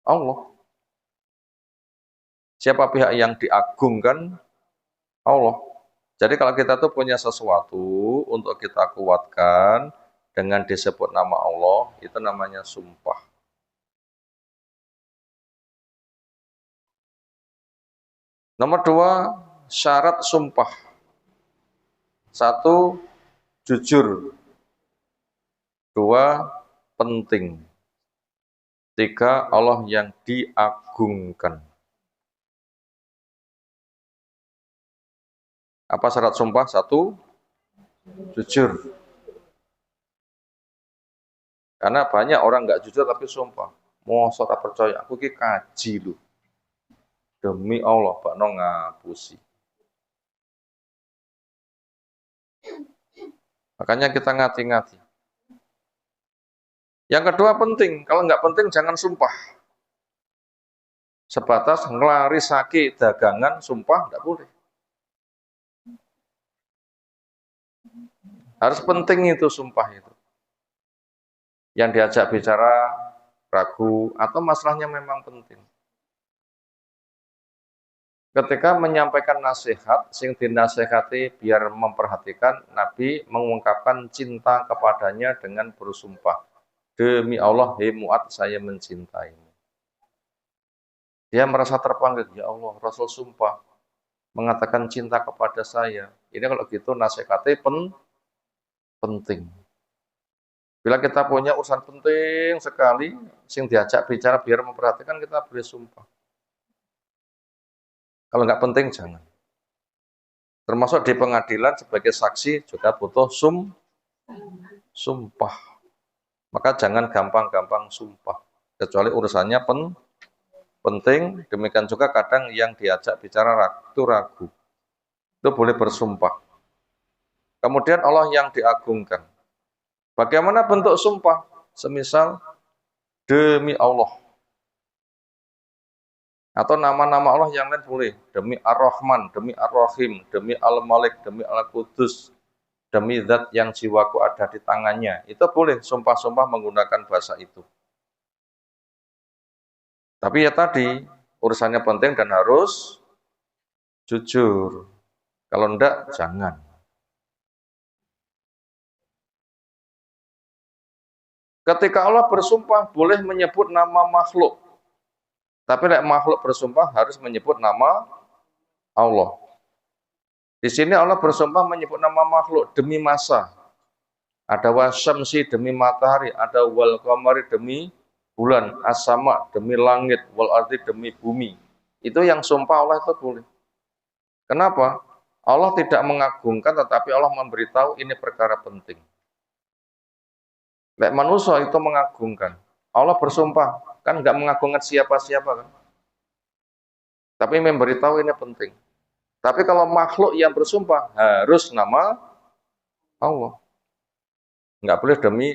Allah. Siapa pihak yang diagungkan? Allah. Jadi kalau kita tuh punya sesuatu untuk kita kuatkan dengan disebut nama Allah, itu namanya sumpah. Nomor 2, syarat sumpah. 1, jujur. 2, penting. 3, Allah yang diagungkan. Apa syarat sumpah? 1, jujur. Karena banyak orang nggak jujur tapi sumpah. Mosok tak percaya, aku ki kaji lu. Demi Allah, bakno ngapusi. Makanya kita ngati-ngati. Yang kedua penting, kalau nggak penting jangan sumpah. Sebatas nglarisake dagangan, sumpah nggak boleh. Harus penting itu sumpah itu. Yang diajak bicara ragu atau masalahnya memang penting. Ketika menyampaikan nasihat, sing dinasehati biar memperhatikan, Nabi mengungkapkan cinta kepadanya dengan bersumpah. Demi Allah, hei Mu'ad, saya mencintaimu. Dia merasa terpanggil, ya Allah, Rasul sumpah mengatakan cinta kepada saya. Ini kalau gitu nasihatnya penting. Bila kita punya urusan penting sekali, sing diajak bicara biar memperhatikan, kita boleh sumpah. Kalau nggak penting, jangan. Termasuk di pengadilan sebagai saksi juga butuh sumpah. Maka jangan gampang-gampang sumpah. Kecuali urusannya penting, demikian juga kadang yang diajak bicara ragu. Itu boleh bersumpah. Kemudian Allah yang diagungkan. Bagaimana bentuk sumpah? Semisal demi Allah. Atau nama-nama Allah yang lain boleh. Demi Ar-Rahman, demi Ar-Rahim, demi Al-Malik, demi Al-Qudus, demi zat yang jiwaku ada di tangannya. Itu boleh sumpah-sumpah menggunakan bahasa itu. Tapi ya tadi, urusannya penting dan harus jujur. Kalau enggak, jangan. Ketika Allah bersumpah, boleh menyebut nama makhluk. Tapi makhluk bersumpah harus menyebut nama Allah. Di sini Allah bersumpah menyebut nama makhluk demi masa. Ada wasyamsi demi matahari, ada wal qamari demi bulan, as-sama demi langit, wal ardi demi bumi. Itu yang sumpah Allah itu boleh. Kenapa? Allah tidak mengagungkan, tetapi Allah memberitahu ini perkara penting. Lek manusia itu mengagungkan. Allah bersumpah, kan nggak mengagungkan siapa-siapa kan. Tapi memberitahu ini penting. Tapi kalau makhluk yang bersumpah harus nama Allah. Nggak boleh demi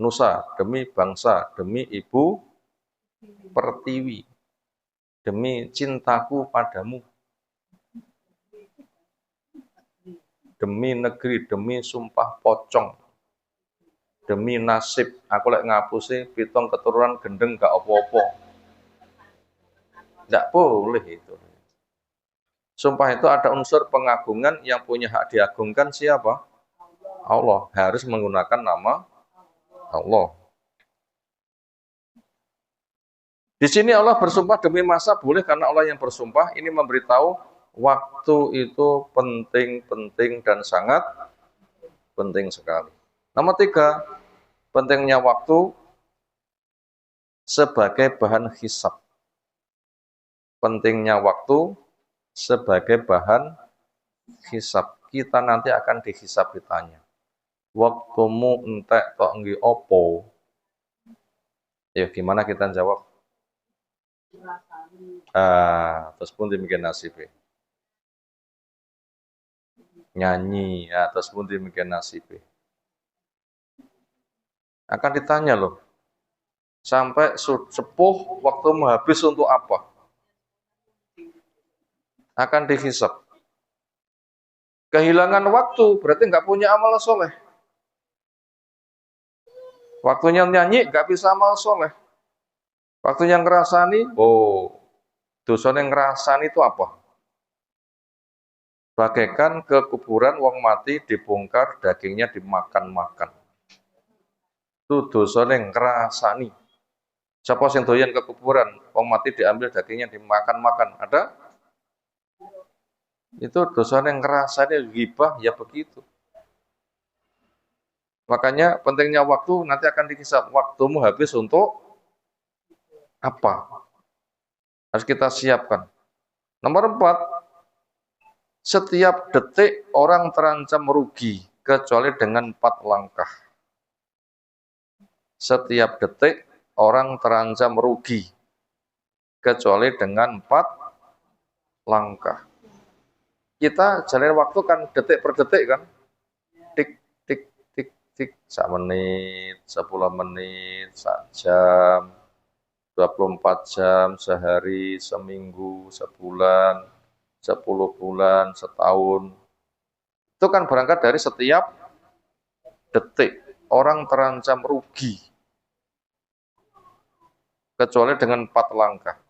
nusa, demi bangsa, demi ibu pertiwi, demi cintaku padamu, demi negeri, demi sumpah pocong, demi nasib. Aku lek ngapusi pitung keturunan gendeng gak apa-apa. Nggak boleh itu. Sumpah itu ada unsur pengagungan, yang punya hak diagungkan siapa? Allah. Harus menggunakan nama Allah. Di sini Allah bersumpah demi masa boleh karena Allah yang bersumpah ini memberitahu waktu itu penting dan sangat penting sekali. Nomor 3, pentingnya waktu sebagai bahan hisab. Pentingnya waktu sebagai bahan hisab. Kita nanti akan dihisab, ditanya. Waktumu entek kok nggih opo? Ya gimana kita jawab? Terus pun demikian nasibnya. Nyanyi, terus pun demikian nasibnya. Akan ditanya loh, sampai sepuh waktumu habis untuk apa? Akan dihisab. Kehilangan waktu berarti nggak punya amal soleh. Waktunya nyanyi nggak bisa amal soleh. Waktunya ngerasani, oh dosa yang ngerasani itu apa? Bagaikan ke kuburan wong mati dibongkar, dagingnya dimakan-makan. Itu dosa yang ngerasani. Siapa yang doyan ke kuburan, wong mati diambil dagingnya dimakan-makan. Ada? Itu dosa yang ngerasani ghibah ya begitu. Makanya pentingnya waktu nanti akan dihisab. Waktumu habis untuk apa? Harus kita siapkan. Nomor 4, setiap detik orang terancam rugi kecuali dengan 4 langkah. Setiap detik orang terancam rugi kecuali dengan 4 langkah. Kita jalani waktu kan detik per detik kan. Tik, tik, tik, tik. 1 menit, 10 menit, 1 jam, 24 jam, sehari, seminggu, sebulan, 10 bulan, setahun. Itu kan berangkat dari setiap detik orang terancam rugi kecuali dengan 4 langkah.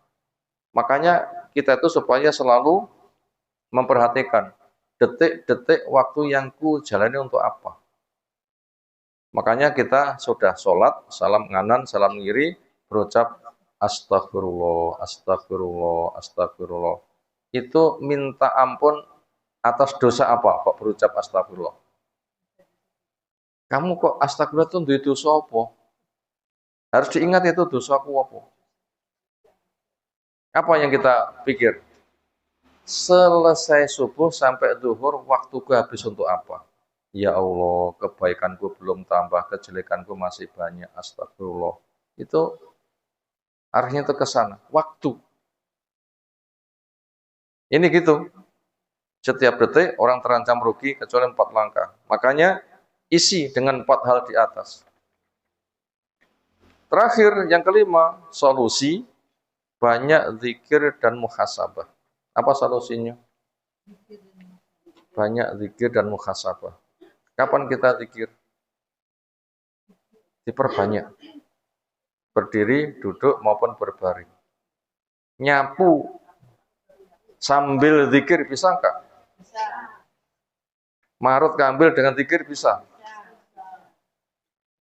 Makanya kita itu supaya selalu memperhatikan detik-detik waktu yang ku jalani untuk apa. Makanya kita sudah sholat, salam nganan, salam ngiri, berucap astagfirullah, astagfirullah, astagfirullah. Itu minta ampun atas dosa apa kok berucap astagfirullah? Kamu kok astagfirullah itu duwe dosa apa? Harus diingat itu dosaku apa? Apa yang kita pikir? Selesai subuh sampai zuhur, waktuku habis untuk apa? Ya Allah, kebaikanku belum tambah, kejelekanku masih banyak. Astagfirullah. Itu arahnya itu ke sana. Waktu. Ini gitu. Setiap detik orang terancam rugi kecuali 4 langkah. Makanya isi dengan 4 hal di atas. Terakhir, yang kelima, solusi banyak zikir dan muhasabah. Apa solusinya? Banyak zikir dan muhasabah. Kapan kita zikir? Diperbanyak. Berdiri, duduk, maupun berbaring. Nyapu sambil zikir bisa enggak? Bisa. Marut kambil dengan zikir bisa?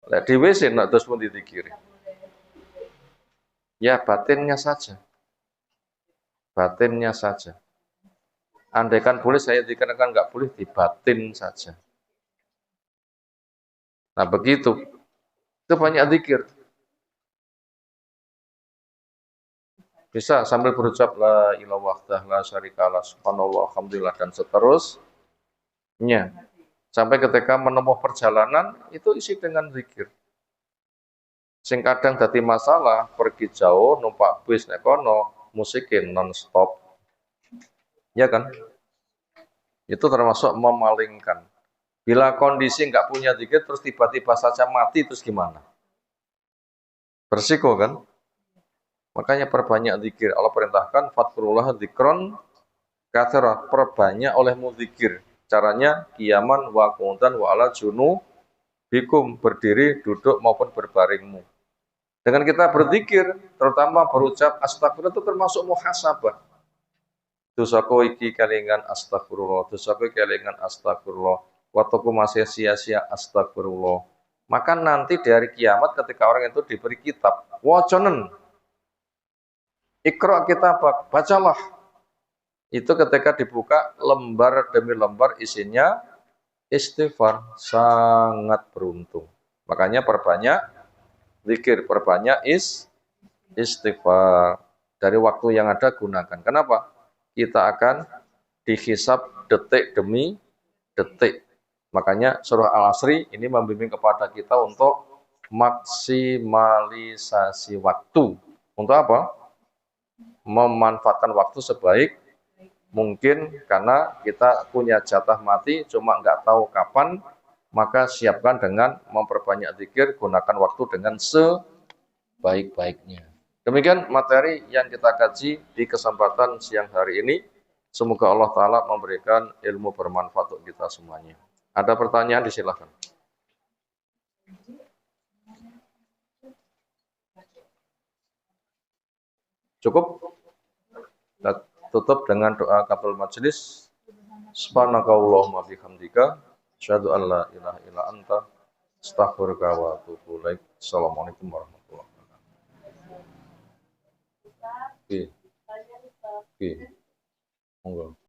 Bisa. Di WC nak terus pun dizikiri. Ya batinnya saja. Batinnya saja. Andaikan boleh saya dikatakan enggak boleh, di batin saja. Nah begitu. Itu banyak zikir. Bisa sambil berucap la ilaha wahdah la syarikalah subhanallah alhamdulillah dan seterusnya. Sampai ketika menempuh perjalanan itu isi dengan zikir. Sing kadang dadi masalah pergi jauh numpak bis nek kono musikin non-stop. Ya kan? Itu termasuk memalingkan. Bila kondisi nggak punya zikir terus tiba-tiba saja mati terus gimana? Bersiko kan? Makanya perbanyak zikir. Allah perintahkan fadkurullah dzikron katsira, perbanyak olehmu zikir. Caranya qiyaman wa qu'udan wa ala junubikum, berdiri, duduk maupun berbaringmu. Dengan kita berzikir, terutama berucap astagfirullah itu termasuk muhasabah. Dosaku iki kelingan astagfirullah, dosaku kelingan astagfirullah, waktuku masih sia-sia astagfirullah. Maka nanti dari kiamat ketika orang itu diberi kitab, waconen, Iqra kitabak, bacalah. Itu ketika dibuka lembar demi lembar isinya istighfar, sangat beruntung. Makanya perbanyak zikir, perbanyak istighfar. Dari waktu yang ada gunakan. Kenapa? Kita akan dihisab detik demi detik. Makanya surah Al-Asri ini membimbing kepada kita untuk maksimalisasi waktu. Untuk apa? Memanfaatkan waktu sebaik mungkin, karena kita punya jatah mati cuma nggak tahu kapan maka siapkan dengan memperbanyak zikir, gunakan waktu dengan sebaik-baiknya. Demikian materi yang kita kaji di kesempatan siang hari ini. Semoga Allah Ta'ala memberikan ilmu bermanfaat untuk kita semuanya. Ada pertanyaan, disilahkan. Cukup? Kita tutup dengan doa kaful majelis. Subhanakallahumma bihamdika asyhadu an la ilaha illa anta astaghfiruka wa atubu ilaik. Assalamualaikum warahmatullahi wabarakatuh. Oke. Oke. Monggo.